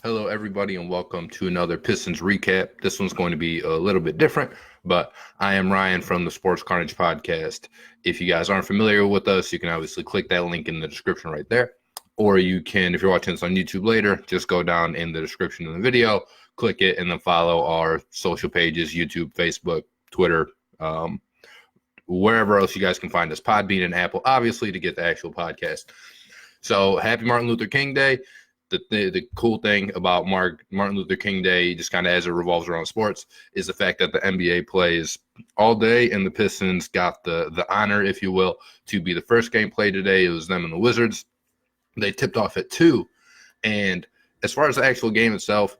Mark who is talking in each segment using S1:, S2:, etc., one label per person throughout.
S1: Hello, everybody, and welcome to another Pistons recap. This one's going to be a little bit different, but I am Ryan from the Sports Carnage podcast. If you guys aren't familiar with us, you can obviously click that link in the description right there. Or you can, if you're watching this on YouTube later, just go down in the description of the video, click it, and then follow our social pages, YouTube, Facebook, Twitter, wherever else you guys can find us, Podbean and Apple, obviously, to get the actual podcast. So happy Martin Luther King Day. The cool thing about Martin Luther King Day, just kind of as it revolves around sports, is the fact that the NBA plays all day, and the Pistons got the honor, if you will, to be the first game played today. It was them and the Wizards. They tipped off at 2, and as far as the actual game itself,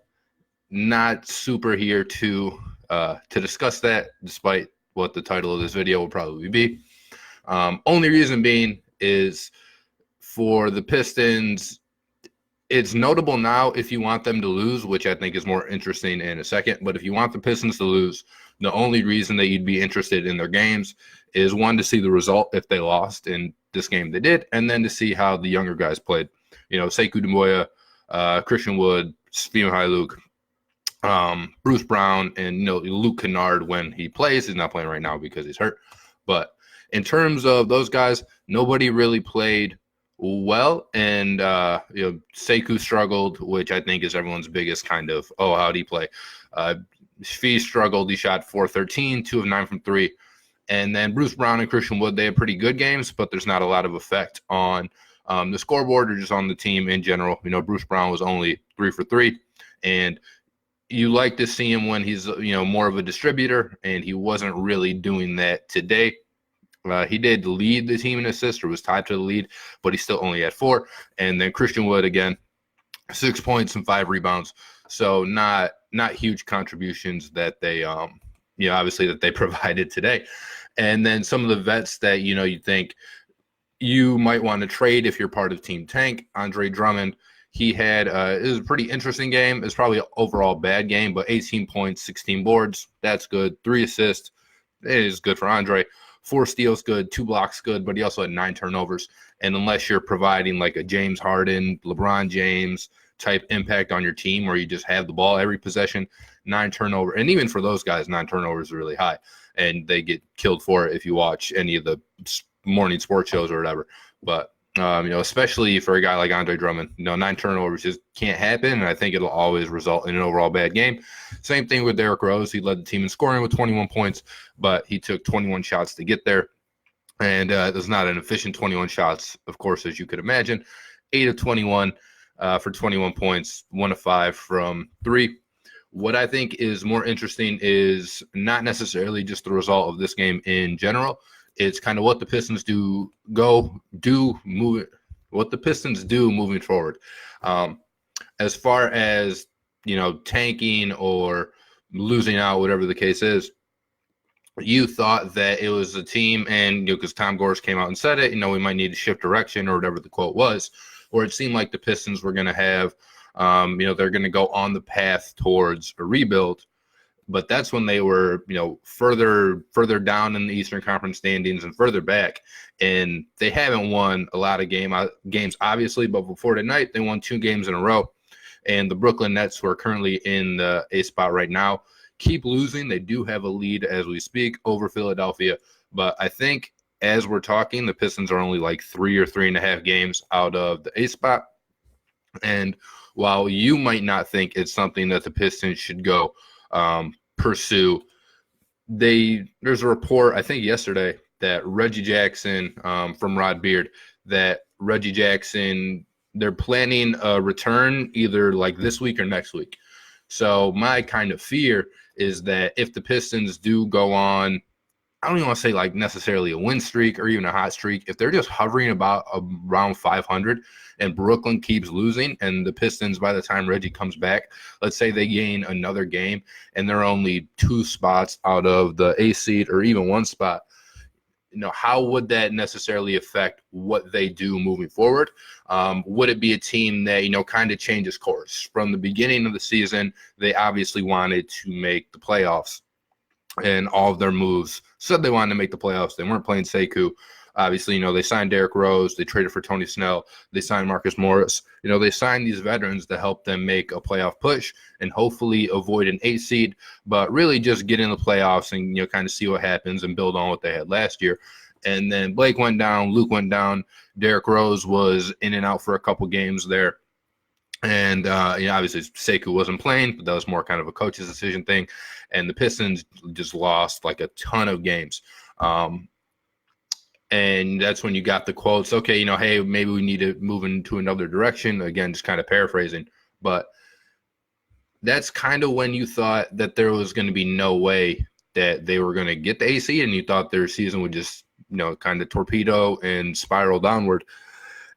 S1: not super here to discuss that, despite what the title of this video will probably be. Only reason being is for the Pistons. It's notable now if you want them to lose, which I think is more interesting in a second. But if you want the Pistons to lose, the only reason that you'd be interested in their games is, one, to see the result if they lost in this game they did, and then to see how the younger guys played. You know, Sekou Doumbouya, Christian Wood, Svi Mykhailiuk, Bruce Brown, and Luke Kennard when he plays. He's not playing right now because he's hurt. But in terms of those guys, nobody really played well, and Sekou struggled, which I think is everyone's biggest kind of, how'd he play? Svi struggled. He shot 4-13, 2 of 9 from 3. And then Bruce Brown and Christian Wood, they have pretty good games, but there's not a lot of effect on the scoreboard or just on the team in general. Bruce Brown was only 3 for 3, and you like to see him when he's more of a distributor, and he wasn't really doing that today. He did lead the team in assists, or was tied to the lead, but he still only had 4. And then Christian Wood, again, 6 points and 5 rebounds. So not huge contributions that they, obviously that they provided today. And then some of the vets that, you think you might want to trade if you're part of Team Tank. Andre Drummond, he had, it was a pretty interesting game. It's probably an overall bad game, but 18 points, 16 boards. That's good. 3 assists. It is good for Andre. 4 steals good, 2 blocks good, but he also had 9 turnovers. And unless you're providing like a James Harden, LeBron James type impact on your team, where you just have the ball every possession, 9 turnovers. And even for those guys, 9 turnovers is really high. And they get killed for it if you watch any of the morning sports shows or whatever. But, especially for a guy like Andre Drummond, 9 turnovers just can't happen. And I think it'll always result in an overall bad game. Same thing with Derrick Rose. He led the team in scoring with 21 points, but he took 21 shots to get there. And it was not an efficient 21 shots, of course, as you could imagine. 8 of 21 for 21 points, 1 of 5 from 3. What I think is more interesting is not necessarily just the result of this game in general. It's kind of what the Pistons moving forward. As far as, tanking or losing out, whatever the case is, you thought that it was a team, and because Tom Gores came out and said it, we might need to shift direction, or whatever the quote was, or it seemed like the Pistons were going to have, they're going to go on the path towards a rebuild. But that's when they were, further down in the Eastern Conference standings and further back. And they haven't won a lot of games, obviously. But before tonight, they won 2 games in a row. And the Brooklyn Nets, who are currently in the A spot right now, keep losing. They do have a lead as we speak over Philadelphia. But I think as we're talking, the Pistons are only like 3 or 3.5 games out of the A spot. And while you might not think it's something that the Pistons should go pursue, there's a report, I think yesterday, that Reggie Jackson from Rod Beard, that Reggie Jackson, they're planning a return either like this week or next week. So my kind of fear is that if the Pistons do go on, I don't even want to say like necessarily a win streak or even a hot streak, if they're just hovering about around 500 and Brooklyn keeps losing, and the Pistons, by the time Reggie comes back, let's say they gain another game and they're only 2 spots out of the A seed or even 1 spot, how would that necessarily affect what they do moving forward? Would it be a team that, kind of changes course? From the beginning of the season, they obviously wanted to make the playoffs, and all of their moves said they wanted to make the playoffs. They weren't playing Sekou. Obviously, they signed Derrick Rose, they traded for Tony Snell, they signed Marcus Morris. They signed these veterans to help them make a playoff push and hopefully avoid an 8 seed, but really just get in the playoffs and kind of see what happens and build on what they had last year. And then Blake went down, Luke went down, Derrick Rose was in and out for a couple games there. And, obviously Sekou wasn't playing, but that was more kind of a coach's decision thing. And the Pistons just lost like a ton of games. And that's when you got the quotes, okay, hey, maybe we need to move into another direction. Again, just kind of paraphrasing. But that's kind of when you thought that there was going to be no way that they were going to get the AC, and you thought their season would just, kind of torpedo and spiral downward.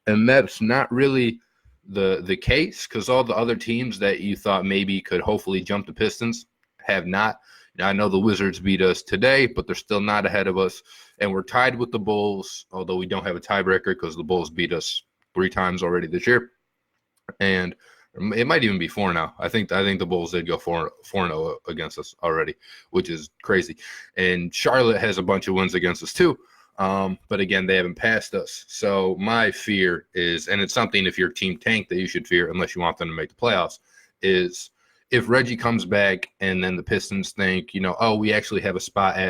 S1: And that's not really the case, because all the other teams that you thought maybe could hopefully jump the Pistons have not. I know the Wizards beat us today, but they're still not ahead of us. And we're tied with the Bulls, although we don't have a tiebreaker because the Bulls beat us 3 times already this year. And it might even be 4 now. I think the Bulls did go 4-0 against us already, which is crazy. And Charlotte has a bunch of wins against us too. But again, they haven't passed us. So my fear is, and it's something if your team tanked that you should fear unless you want them to make the playoffs, is if Reggie comes back and then the Pistons think, we actually have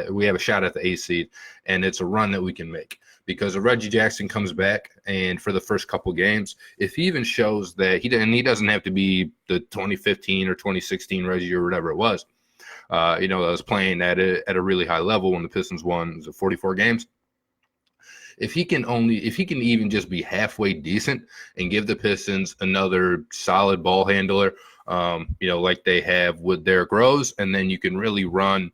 S1: we have a shot at the 8 seed, and it's a run that we can make. Because if Reggie Jackson comes back and for the first couple games, if he even shows that he doesn't have to be the 2015 or 2016 Reggie or whatever it was, that was playing at a really high level when the Pistons won 44 games. If he can even just be halfway decent and give the Pistons another solid ball handler, like they have with Derrick Rose, and then you can really run.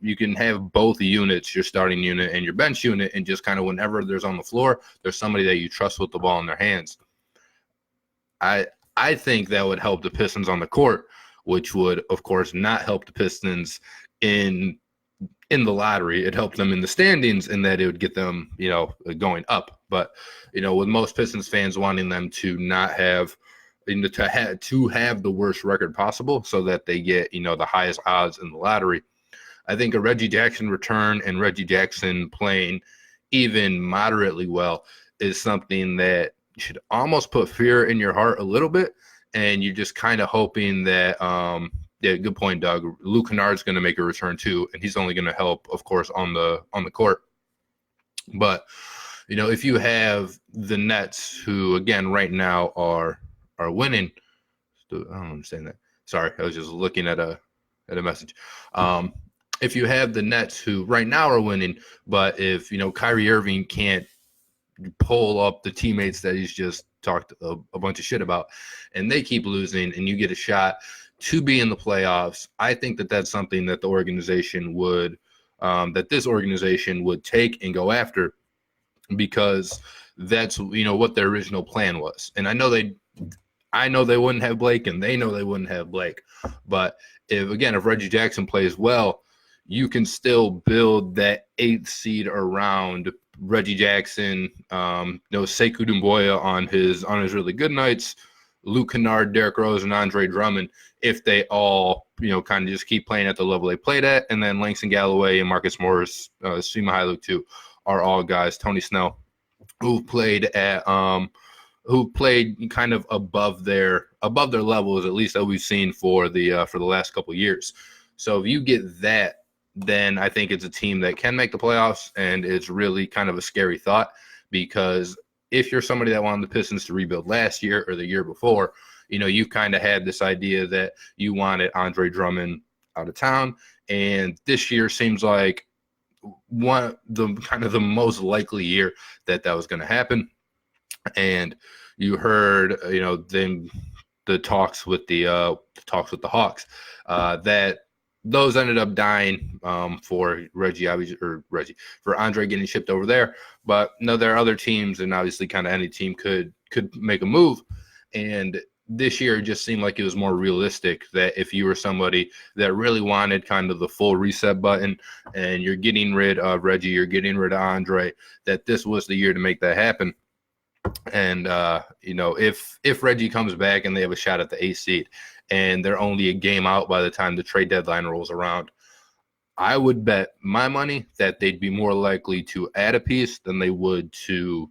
S1: You can have both units, your starting unit and your bench unit, and just kind of whenever there's on the floor, there's somebody that you trust with the ball in their hands. I think that would help the Pistons on the court, which would, of course, not help the Pistons in the lottery. It helped them in the standings in that it would get them, going up. But, with most Pistons fans wanting them to not have, to have the worst record possible so that they get, the highest odds in the lottery. I think a Reggie Jackson return and Reggie Jackson playing even moderately well is something that should almost put fear in your heart a little bit. And you're just kind of hoping that, yeah, good point, Doug. Luke Kennard's going to make a return too, and he's only going to help, of course, on the court. But if you have the Nets, who again right now are winning, I don't understand that. Sorry, I was just looking at a message. If you have the Nets, who right now are winning, but if Kyrie Irving can't pull up the teammates that he's just talked a bunch of shit about, and they keep losing, and you get a shot to be in the playoffs, I think that that's something that the organization would, that this organization would take and go after, because that's what their original plan was. And I know they wouldn't have Blake, and they know they wouldn't have Blake, but if Reggie Jackson plays well, you can still build that 8th seed around Reggie Jackson, Sekou Doumbouya on his really good nights, Luke Kennard, Derrick Rose, and Andre Drummond, if they all, kind of just keep playing at the level they played at. And then Langston Galloway and Marcus Morris, Svi Mykhailiuk too, are all guys, Tony Snell, who played kind of above their levels, at least that we've seen for the last couple of years. So if you get that, then I think it's a team that can make the playoffs, and it's really kind of a scary thought, because if you're somebody that wanted the Pistons to rebuild last year or the year before, you kind of had this idea that you wanted Andre Drummond out of town, and this year seems like the most likely year that was going to happen. And you heard, the talks with the Hawks, that those ended up dying for for Andre getting shipped over there. But no, there are other teams, and obviously kind of any team could make a move. And this year it just seemed like it was more realistic that if you were somebody that really wanted kind of the full reset button, and you're getting rid of Reggie, you're getting rid of Andre, that this was the year to make that happen. And if Reggie comes back and they have a shot at the 8th seed, and they're only a game out by the time the trade deadline rolls around, I would bet my money that they'd be more likely to add a piece than they would to,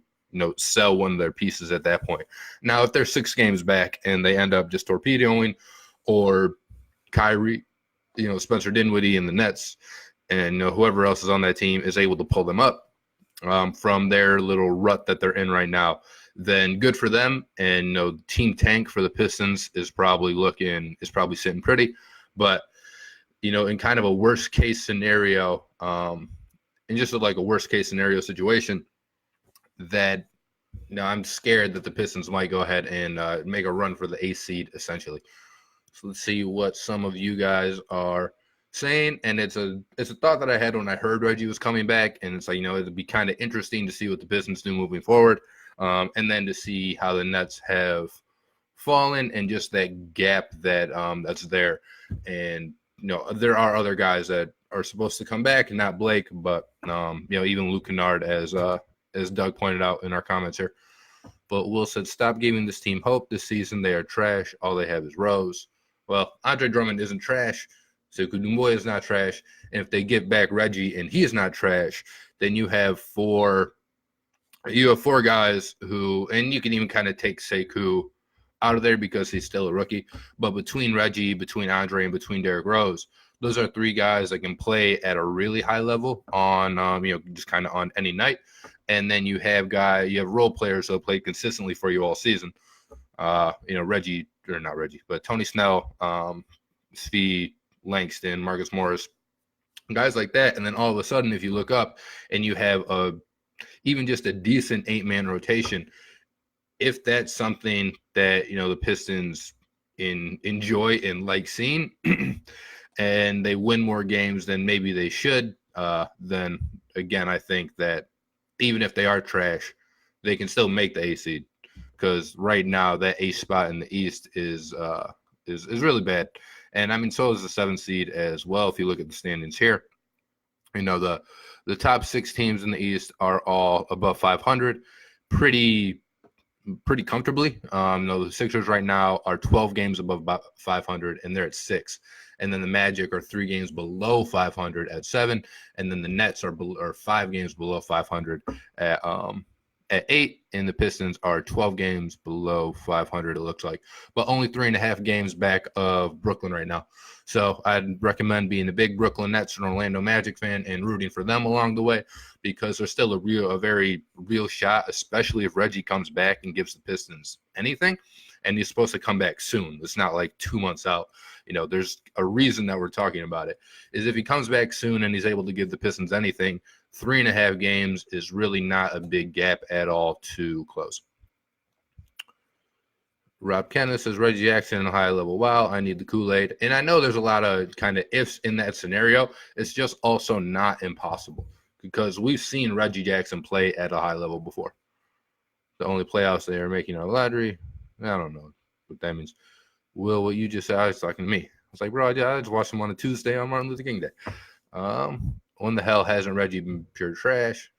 S1: sell one of their pieces at that point. Now, if they're 6 games back and they end up just torpedoing, or Kyrie, Spencer Dinwiddie and the Nets, and whoever else is on that team is able to pull them up from their little rut that they're in right now, then good for them. And team tank for the Pistons is probably sitting pretty. But in kind of a worst case scenario, in just like a worst case scenario situation, that I'm scared that the Pistons might go ahead and make a run for the 8th seed essentially. So let's see what some of you guys are saying. And it's a thought that I had when I heard Reggie was coming back, and it's like, it'd be kind of interesting to see what the Pistons do moving forward, and then to see how the Nets have fallen and just that gap that that's there. And there are other guys that are supposed to come back, and not Blake, but even Luke Kennard, as Doug pointed out in our comments here. But Will said, stop giving this team hope this season. They are trash. All they have is Rose. Well, Andre Drummond isn't trash. Sekou Doumbouya is not trash. And if they get back Reggie and he is not trash, then you have four guys who, and you can even kind of take Sekou out of there because he's still a rookie. But between Reggie, between Andre, and between Derrick Rose, those are 3 guys that can play at a really high level on, just kind of on any night. And then you have role players who play consistently for you all season. Reggie, or not Reggie, but Tony Snell, Svi, Langston, Marcus Morris, guys like that. And then all of a sudden, if you look up and you have even just a decent 8-man rotation, if that's something that, the Pistons enjoy and like seeing, and they win more games than maybe they should, then again, I think that even if they are trash, they can still make the 8th seed, because right now that 8th spot in the East is really bad. And I mean, so is the 7th seed as well. If you look at the standings here, the top 6 teams in the East are all above 500, pretty comfortably. The Sixers right now are 12 games above 500, and they're at 6. And then the Magic are 3 games below 500 at 7, and then the Nets are 5 games below 500 at 8, and the Pistons are 12 games below 500, it looks like, but only 3.5 games back of Brooklyn right now. So I'd recommend being a big Brooklyn Nets and Orlando Magic fan and rooting for them along the way, because there's still a very real shot, especially if Reggie comes back and gives the Pistons anything. And he's supposed to come back soon. It's not like 2 months out. There's a reason that we're talking about it. Is if he comes back soon and he's able to give the Pistons anything, 3.5 games is really not a big gap at all to close. Rob Kenneth says, Reggie Jackson in a high level. Wow, I need the Kool-Aid. And I know there's a lot of kind of ifs in that scenario. It's just also not impossible, because we've seen Reggie Jackson play at a high level before. The only playoffs they are making are lottery. I don't know what that means. Will, what you just said, I was talking to me. I was like, bro, I just watched him on a Tuesday on Martin Luther King Day. When the hell hasn't Reggie been pure trash?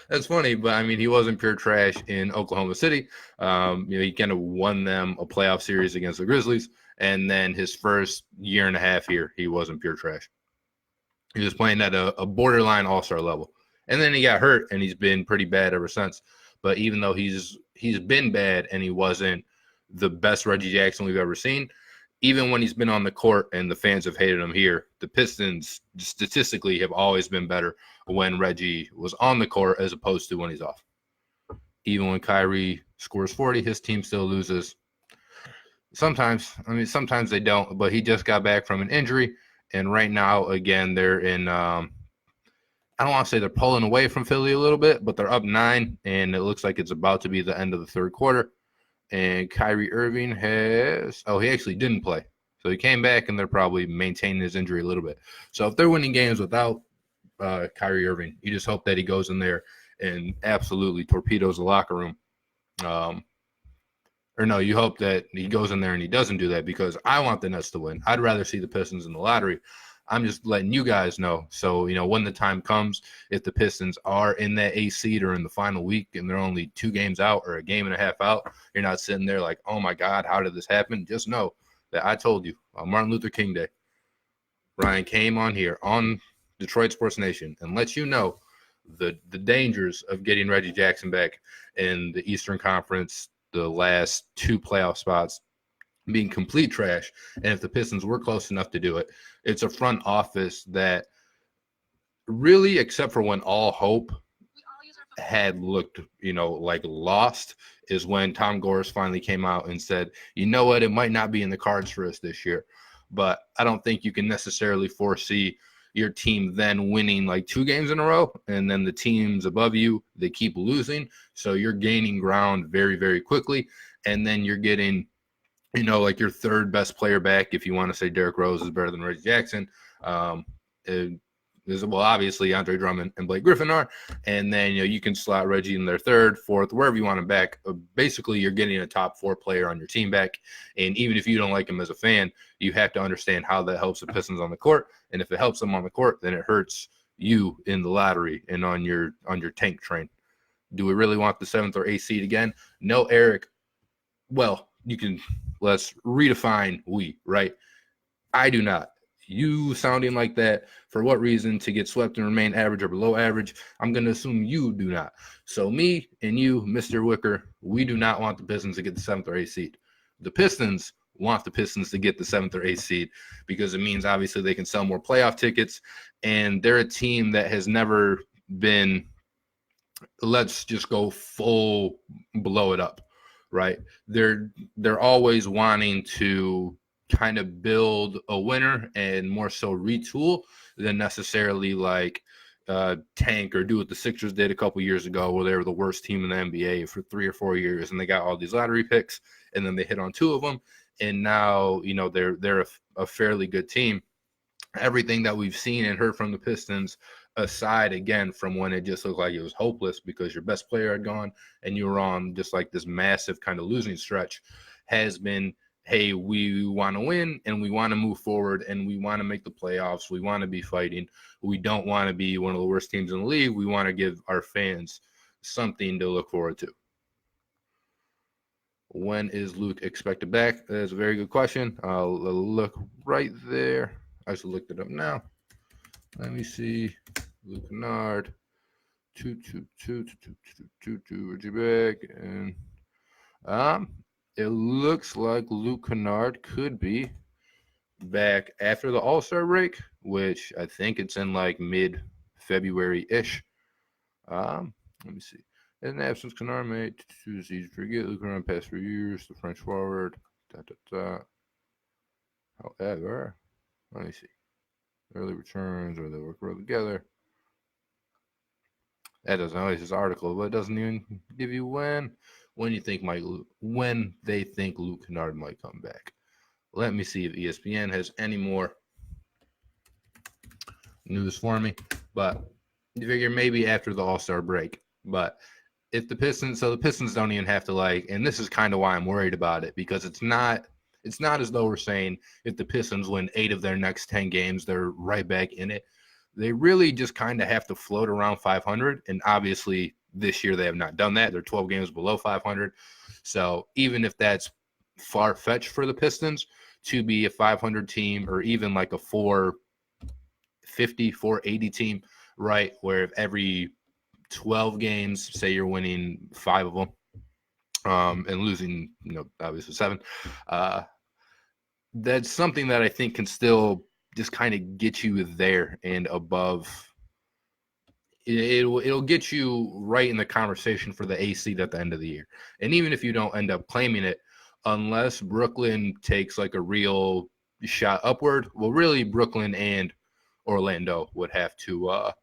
S1: That's funny, but I mean, he wasn't pure trash in Oklahoma City. He kind of won them a playoff series against the Grizzlies, and then his first year and a half here, he wasn't pure trash. He was playing at a borderline all-star level, and then he got hurt, and he's been pretty bad ever since. But even though he's been bad and he wasn't the best Reggie Jackson we've ever seen, even when he's been on the court and the fans have hated him here, the Pistons statistically have always been better when Reggie was on the court as opposed to when he's off. Even when Kyrie scores 40, his team still loses. Sometimes they don't, but he just got back from an injury, and right now, again, they're in I don't want to say they're pulling away from Philly a little bit, but they're up 9, and it looks like it's about to be the end of the third quarter. And Kyrie Irving he actually didn't play. So he came back, and they're probably maintaining his injury a little bit. So if they're winning games without Kyrie Irving, you just hope that he goes in there and absolutely torpedoes the locker room. You hope that he goes in there and he doesn't do that, because I want the Nets to win. I'd rather see the Pistons in the lottery. I'm just letting you guys know. So, when the time comes, if the Pistons are in that 8th seed or in the final week and they're only 2 games out or a game and a half out, you're not sitting there like, oh, my God, how did this happen? Just know that I told you on Martin Luther King Day, Ryan came on here on Detroit Sports Nation and let you know the dangers of getting Reggie Jackson back in the Eastern Conference, the last 2 playoff spots being complete trash. And if the Pistons were close enough to do it, it's a front office that really, except for when all hope had looked, like lost, is when Tom Gores finally came out and said, you know what, it might not be in the cards for us this year. But I don't think you can necessarily foresee your team then winning like 2 games in a row, and then the teams above you, they keep losing. So you're gaining ground very, very quickly. And then you're getting, like your third best player back. If you want to say Derrick Rose is better than Reggie Jackson, obviously Andre Drummond and Blake Griffin are, and then you can slot Reggie in their third, fourth, wherever you want him back. Basically, you're getting a top 4 player on your team back, and even if you don't like him as a fan, you have to understand how that helps the Pistons on the court. And if it helps them on the court, then it hurts you in the lottery and on your tank train. Do we really want the 7th or 8th seed again? No, Eric. Well, let's redefine we, right? I do not. You sounding like that, for what reason? To get swept and remain average or below average? I'm going to assume you do not. So me and you, Mr. Wicker, we do not want the Pistons to get the 7th or 8th seed. The Pistons want the Pistons to get the 7th or 8th seed because it means obviously they can sell more playoff tickets, and they're a team that has never been, let's just go full blow it up, right? They're always wanting to kind of build a winner and more so retool than necessarily like tank or do what the Sixers did a couple years ago, where they were the worst team in the NBA for 3 or 4 years and they got all these lottery picks and then they hit on 2 of them, and now they're a fairly good team. Everything that we've seen and heard from the Pistons, aside again from when it just looked like it was hopeless because your best player had gone and you were on just like this massive kind of losing stretch, has been, hey, we want to win and we want to move forward and we want to make the playoffs. We want to be fighting. We don't want to be one of the worst teams in the league. We want to give our fans something to look forward to. When is Luke expected back? That's a very good question. I'll look right there. I just looked it up now. Let me see. Luke Kennard. 222 Reggie back. And it looks like Luke Kennard could be back after the All-Star break, which I think it's in like mid-February-ish. Let me see. In absence, Kennard made 2 seasons. Forget Luke Kennard past 3 years. The French forward. However, let me see. Early returns, or they work well together. That doesn't always his article, but it doesn't even give you when you think when they think Luke Kennard might come back. Let me see if ESPN has any more news for me. But you figure maybe after the All-Star break. But if the Pistons don't even have to and this is kind of why I'm worried about it, because it's not as though we're saying if the Pistons win 8 of their next 10 games, they're right back in it. They really just kind of have to float around 500. And obviously this year they have not done that. They're 12 games below 500. So even if that's far-fetched for the Pistons to be a 500 team, or even like a 450, 480 team, right, where if every 12 games, say you're winning 5 of them, and losing, obviously 7, that's something that I think can still just kind of get you there and above. It'll get you right in the conversation for the A seed at the end of the year. And even if you don't end up claiming it, unless Brooklyn takes like a real shot upward, well, really Brooklyn and Orlando would have to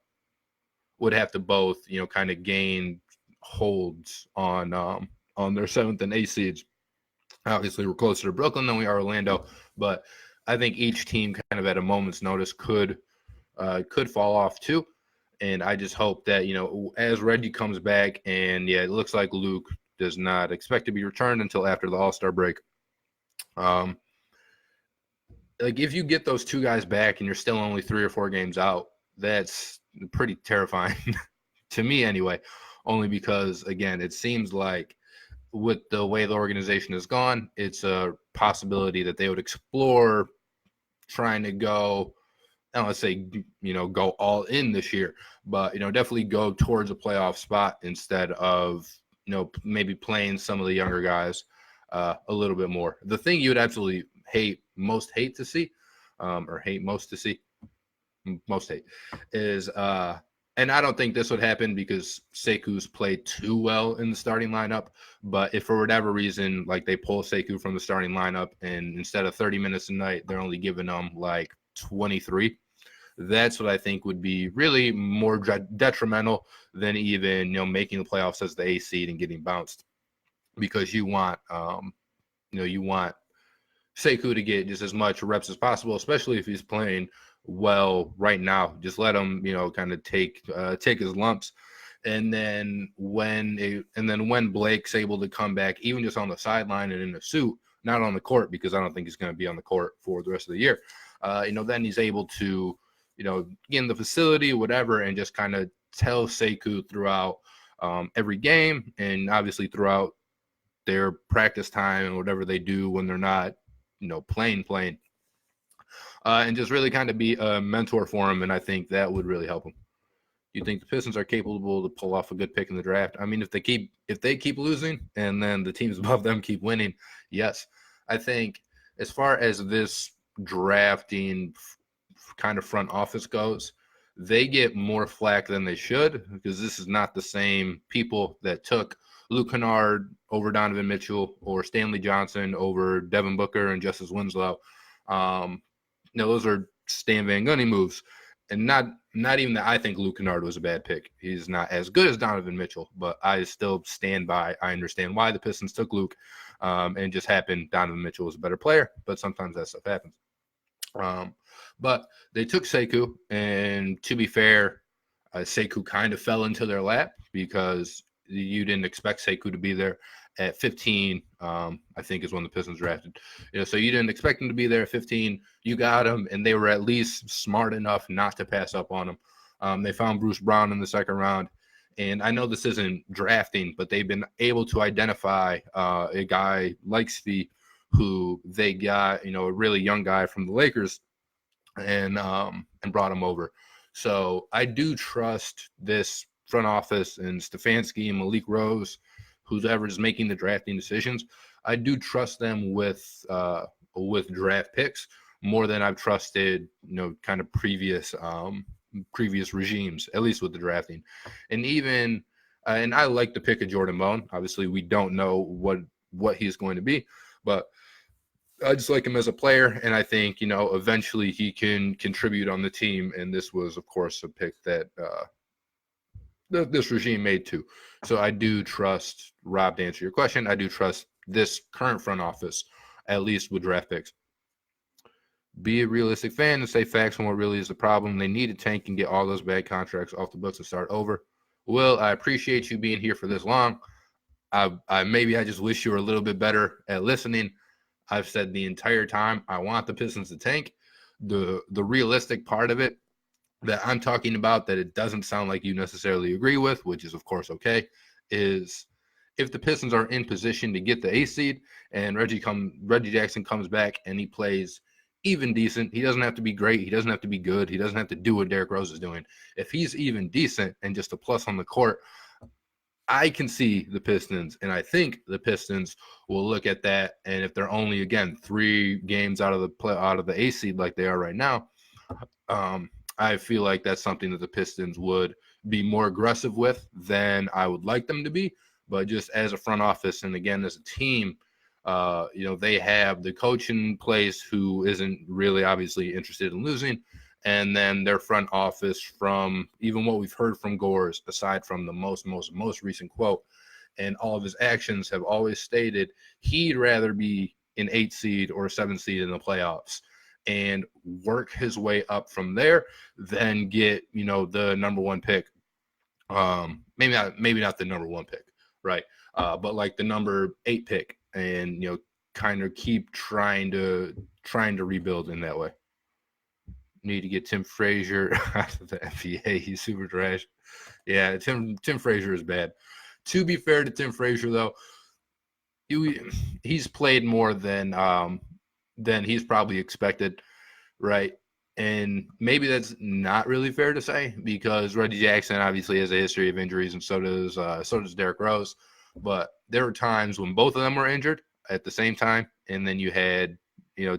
S1: both, kind of gain holds on their 7th and 8th seeds. Obviously, we're closer to Brooklyn than we are Orlando, but I think each team kind of at a moment's notice could fall off too. And I just hope that, as Reggie comes back, and it looks like Luke does not expect to be returned until after the All-Star break. If you get those 2 guys back and you're still only 3 or 4 games out, that's pretty terrifying to me anyway, only because, again, it seems like with the way the organization has gone, it's a possibility that they would explore trying to go I don't want to say, go all in this year, but, definitely go towards a playoff spot instead of, maybe playing some of the younger guys a little bit more. The thing you would absolutely most hate to see is, and I don't think this would happen because Seku's played too well in the starting lineup. But if for whatever reason, like they pull Sekou from the starting lineup and instead of 30 minutes a night, they're only giving them like 23, that's what I think would be really more detrimental than even, making the playoffs as the A seed and getting bounced, because you want, you want Sekou to get just as much reps as possible, especially if he's playing well right now. Just let him, kind of take his lumps. And then when Blake's able to come back, even just on the sideline and in a suit, not on the court, because I don't think he's going to be on the court for the rest of the year. Then he's able to, get in the facility, whatever, and just kind of tell Sekou throughout every game, and obviously throughout their practice time and whatever they do when they're not, playing, and just really kind of be a mentor for him. And I think that would really help him. You think the Pistons are capable to pull off a good pick in the draft? I mean, if they keep losing and then the teams above them keep winning, yes. I think as far as this drafting kind of front office goes, they get more flack than they should, because this is not the same people that took Luke Kennard over Donovan Mitchell or Stanley Johnson over Devin Booker and Justice Winslow. Those are Stan Van Gundy moves. And not even that I think Luke Kennard was a bad pick. He's not as good as Donovan Mitchell, but I still stand by. I understand why the Pistons took Luke, and it just happened Donovan Mitchell was a better player, but sometimes that stuff happens. But they took Sekou, and to be fair, Sekou kind of fell into their lap because you didn't expect Sekou to be there at 15, I think is when the Pistons drafted. So you didn't expect him to be there at 15. You got him, and they were at least smart enough not to pass up on him. They found Bruce Brown in the second round. And I know this isn't drafting, but they've been able to identify a guy like Svi, who they got, a really young guy from the Lakers, and brought him over. So I do trust this front office and Stefanski and Malik Rose, whoever is making the drafting decisions. I do trust them with draft picks more than I've trusted, kind of previous regimes, at least with the drafting. And even and I like the pick of Jordan Bone. Obviously, we don't know what he's going to be, but I just like him as a player, and I think, eventually he can contribute on the team. And this was, of course, a pick that this regime made too. So I do trust, Rob, to answer your question, I do trust this current front office, at least with draft picks. Be a realistic fan and say facts on what really is the problem. They need to tank and get all those bad contracts off the books and start over. Will, I appreciate you being here for this long. Maybe I just wish you were a little bit better at listening. I've said the entire time I want the Pistons to tank. The realistic part of it that I'm talking about, that it doesn't sound like you necessarily agree with, which is of course okay, is if the Pistons are in position to get the A seed and Reggie Jackson comes back and he plays even decent, he doesn't have to be great, he doesn't have to be good, he doesn't have to do what Derrick Rose is doing. If he's even decent and just a plus on the court, I can see the Pistons, and I think the Pistons will look at that, and if they're only, again, 3 games out of the A seed like they are right now, I feel like that's something that the Pistons would be more aggressive with than I would like them to be. But just as a front office, and again as a team, they have the coach in place who isn't really obviously interested in losing. And then their front office, from even what we've heard from Gores, aside from the most recent quote, and all of his actions have always stated he'd rather be an 8 seed or a 7 seed in the playoffs and work his way up from there than get, the number 1 pick. Maybe not the number 1 pick, right? But like the number 8 pick, and, kind of keep trying to rebuild in that way. Need to get Tim Frazier out of the NBA. He's super trash. Yeah, Tim Frazier is bad. To be fair to Tim Frazier, though, he's played more than he's probably expected, right? And maybe that's not really fair to say because Reggie Jackson obviously has a history of injuries, and so does Derrick Rose. But there were times when both of them were injured at the same time, and then you had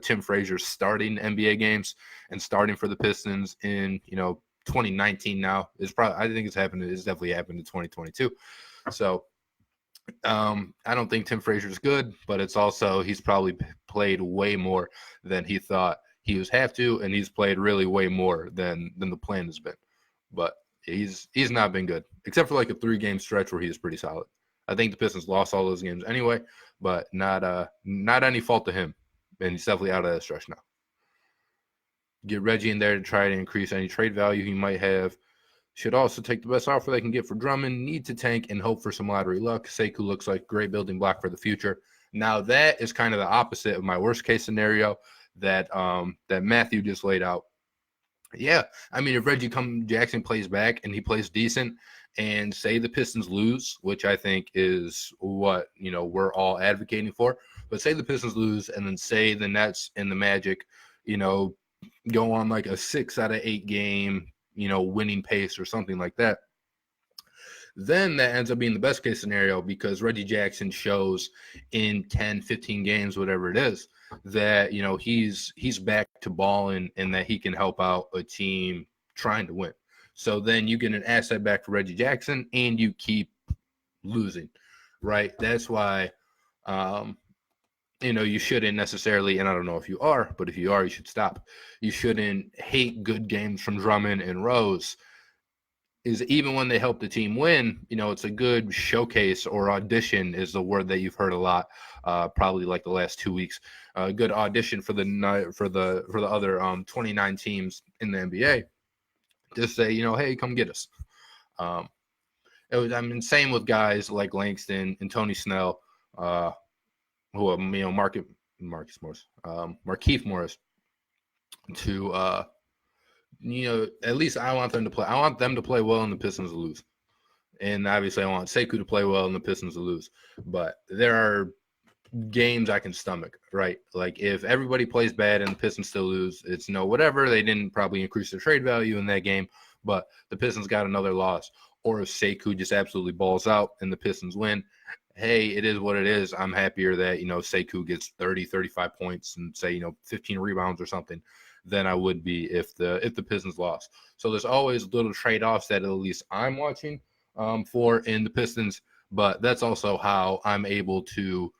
S1: Tim Frazier starting NBA games and starting for the Pistons in 2019. Now I think it's happened. It's definitely happened in 2022. So I don't think Tim Frazier's good, but it's also he's probably played way more than he thought he was have to, and he's played really way more than the plan has been. But he's not been good, except for like a 3-game stretch where he was pretty solid. I think the Pistons lost all those games anyway, but not any fault to him, and he's definitely out of that stretch now. Get Reggie in there to try to increase any trade value he might have. Should also take the best offer they can get for Drummond. Need to tank and hope for some lottery luck. Sekou looks like a great building block for the future. Now that is kind of the opposite of my worst case scenario that Matthew just laid out. Yeah, I mean, if Reggie Jackson plays back and he plays decent, and say the Pistons lose, which I think is what we're all advocating for, but say the Pistons lose, and then say the Nets and the Magic, go on like a 6 out of 8 game, winning pace or something like that, then that ends up being the best case scenario because Reggie Jackson shows in 10, 15 games, whatever it is, that, he's back to balling and that he can help out a team trying to win. So then you get an asset back for Reggie Jackson and you keep losing, right? That's why, you shouldn't necessarily, and I don't know if you are, but if you are, you should stop. You shouldn't hate good games from Drummond and Rose. Is even when they help the team win, it's a good showcase, or audition is the word that you've heard a lot, probably like the last 2 weeks. A good audition for the other 29 teams in the NBA. Just say, hey, come get us. Same with guys like Langston and Tony Snell, who are, Markieff Morris, to at least I want them to play. I want them to play well and the Pistons to lose. And obviously I want Sekou to play well and the Pistons to lose. But there are games I can stomach, right? Like if everybody plays bad and the Pistons still lose, it's whatever. They didn't probably increase their trade value in that game, but the Pistons got another loss. Or if Sekou just absolutely balls out and the Pistons win, hey, it is what it is. I'm happier that, Sekou gets 30, 35 points and say, 15 rebounds or something than I would be if the Pistons lost. So there's always little trade-offs that at least I'm watching for in the Pistons, but that's also how I'm able to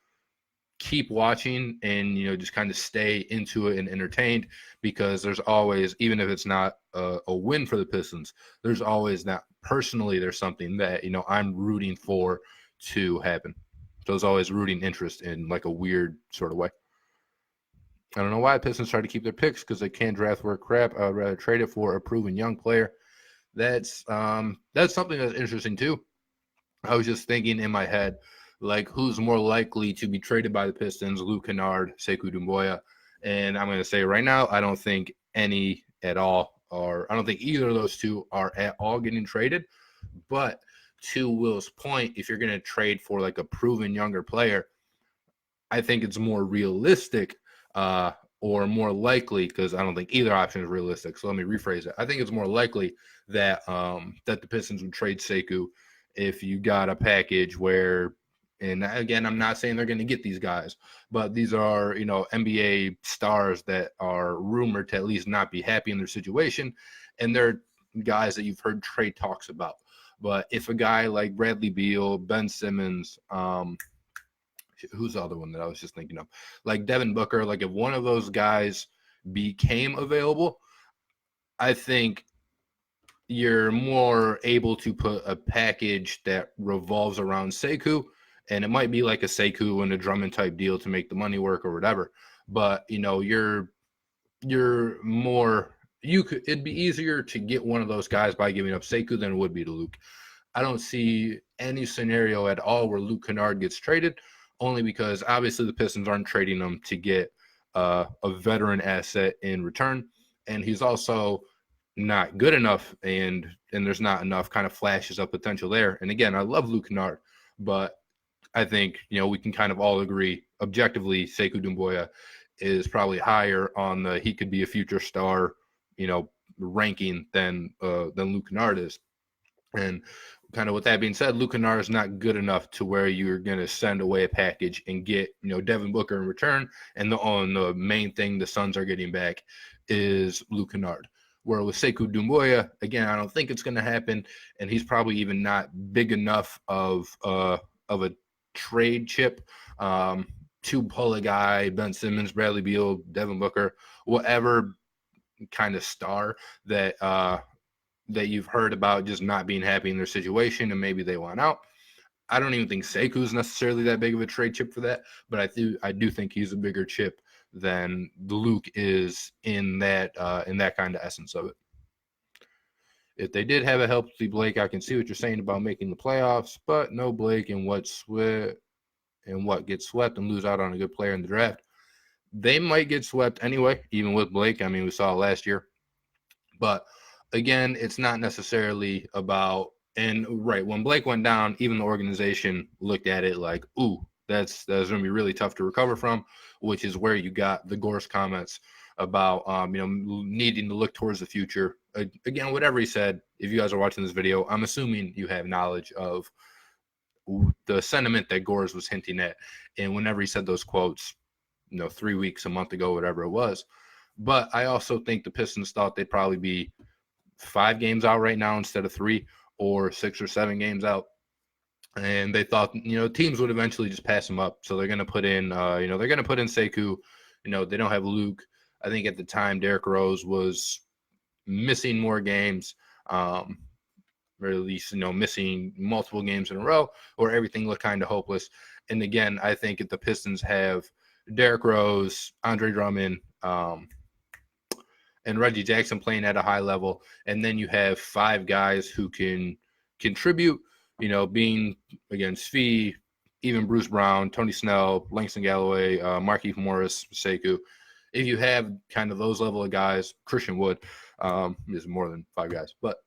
S1: keep watching and just kind of stay into it and entertained, because there's always, even if it's not a win for the Pistons, there's always that personally there's something that I'm rooting for to happen. So there's always rooting interest in like a weird sort of way. I don't know why Pistons try to keep their picks, because they can't draft worth crap. I'd rather trade it for a proven young player. That's something that's interesting too. I was just thinking in my head, like, who's more likely to be traded by the Pistons, Luke Kennard, Sekou Doumbouya? And I'm going to say right now, I don't think any at all, or I don't think either of those two are at all getting traded. But to Will's point, if you're going to trade for like a proven younger player, I think it's more realistic or more likely, because I don't think either option is realistic. So let me rephrase it. I think it's more likely that that the Pistons would trade Sekou if you got a package where, and again, I'm not saying they're going to get these guys, but these are, NBA stars that are rumored to at least not be happy in their situation. And they're guys that you've heard trade talks about. But if a guy like Bradley Beal, Ben Simmons, who's the other one that I was just thinking of, like Devin Booker, like if one of those guys became available, I think you're more able to put a package that revolves around Sekou, and it might be like a Sekou and a Drummond type deal to make the money work or whatever. But you're more, it'd be easier to get one of those guys by giving up Sekou than it would be to Luke. I don't see any scenario at all where Luke Kennard gets traded, only because obviously the Pistons aren't trading him to get a veteran asset in return, and he's also not good enough, and there's not enough kind of flashes of potential there. And again, I love Luke Kennard, but I think we can kind of all agree objectively Sekou Doumbouya is probably higher on the he could be a future star ranking than Luke Kennard is. And kind of with that being said, Luke Kennard is not good enough to where you're going to send away a package and get, Devin Booker in return. And the main thing the Suns are getting back is Luke Kennard. Where with Sekou Doumbouya, again, I don't think it's going to happen. And he's probably even not big enough of a trade chip to pull a guy, Ben Simmons, Bradley Beal, Devin Booker, whatever kind of star that you've heard about just not being happy in their situation and maybe they want out. I don't even think Sekou's necessarily that big of a trade chip for that, but I do think he's a bigger chip than Luke is in that kind of essence of it. If they did have a healthy Blake, I can see what you're saying about making the playoffs, but no Blake and what gets swept and lose out on a good player in the draft. They might get swept anyway, even with Blake. I mean, we saw it last year. But again, it's not necessarily about – and right, when Blake went down, even the organization looked at it like, ooh, that's going to be really tough to recover from, which is where you got the Gorse comments about, needing to look towards the future. Again, whatever he said, if you guys are watching this video, I'm assuming you have knowledge of the sentiment that Gorse was hinting at. And whenever he said those quotes, 3 weeks, a month ago, whatever it was. But I also think the Pistons thought they'd probably be 5 games out right now instead of 3, or 6 or 7 games out. And they thought, teams would eventually just pass them up. So they're going to put in, they're going to put in Sekou. They don't have Luke. I think at the time Derrick Rose was missing more games, or at least, missing multiple games in a row, or everything looked kind of hopeless. And again, I think if the Pistons have Derrick Rose, Andre Drummond, and Reggie Jackson playing at a high level, and then you have 5 guys who can contribute, being, again, Svi, even Bruce Brown, Tony Snell, Langston Galloway, Markieff Morris, Sekou. If you have kind of those level of guys, Christian Wood is more than 5 guys, but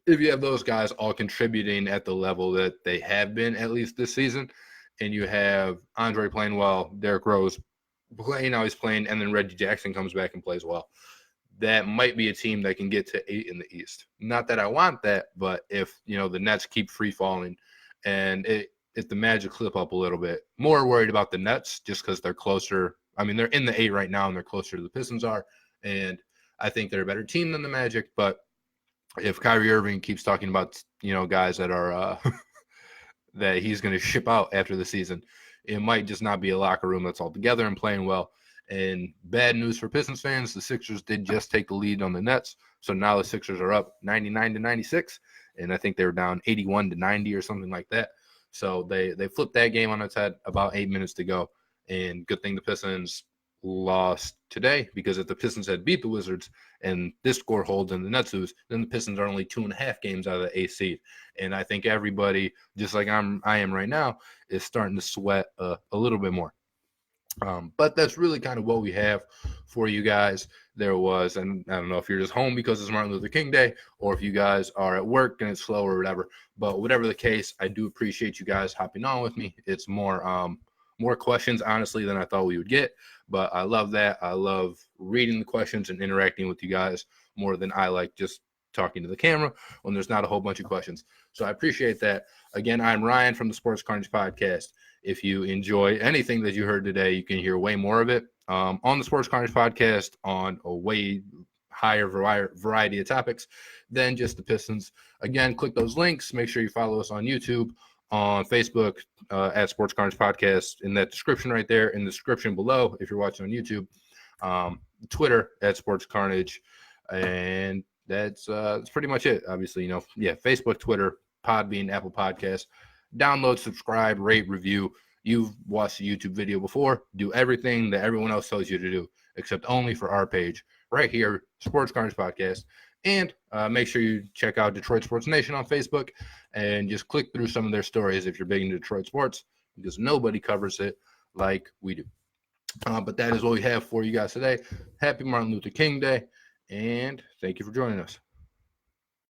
S1: if you have those guys all contributing at the level that they have been at least this season, and you have Andre playing well, Derrick Rose playing how he's playing, and then Reggie Jackson comes back and plays well, that might be a team that can get to 8 in the East. Not that I want that, but if, the Nets keep free falling and if the Magic clip up a little bit, more worried about the Nets just because they're closer. I mean, they're in the 8 right now and they're closer to the Pistons are. And I think they're a better team than the Magic. But if Kyrie Irving keeps talking about, guys that are that he's going to ship out after the season, it might just not be a locker room that's all together and playing well. And bad news for Pistons fans, the Sixers did just take the lead on the Nets. So now the Sixers are up 99-96, and I think they were down 81-90 or something like that. So they flipped that game on its head, about 8 minutes to go. And good thing the Pistons lost today, because if the Pistons had beat the Wizards and this score holds and the Nets lose, then the Pistons are only 2.5 games out of the 8th seed. And I think everybody, just like I am right now, is starting to sweat a little bit more. But that's really kind of what we have for you guys. There was, and I don't know if you're just home because it's Martin Luther King Day, or if you guys are at work and it's slow or whatever. But whatever the case, I do appreciate you guys hopping on with me. It's more questions, honestly, than I thought we would get. But I love that. I love reading the questions and interacting with you guys more than I like just talking to the camera when there's not a whole bunch of questions. So I appreciate that. Again, I'm Ryan from the Sports Carnage Podcast. If you enjoy anything that you heard today, you can hear way more of it on the Sports Carnage Podcast on a way higher variety of topics than just the Pistons. Again, click those links. Make sure you follow us on YouTube, on Facebook, at Sports Carnage Podcast, in that description right there, in the description below if you're watching on YouTube, Twitter at Sports Carnage, and that's pretty much it. Obviously, Facebook, Twitter, Podbean, Apple Podcasts. Download, subscribe, rate, review. You've watched a YouTube video before. Do everything that everyone else tells you to do, except only for our page right here, Sports Carnage Podcast. And make sure you check out Detroit Sports Nation on Facebook and just click through some of their stories if you're big into Detroit sports, because nobody covers it like we do. But that is what we have for you guys today. Happy Martin Luther King Day, and thank you for joining us.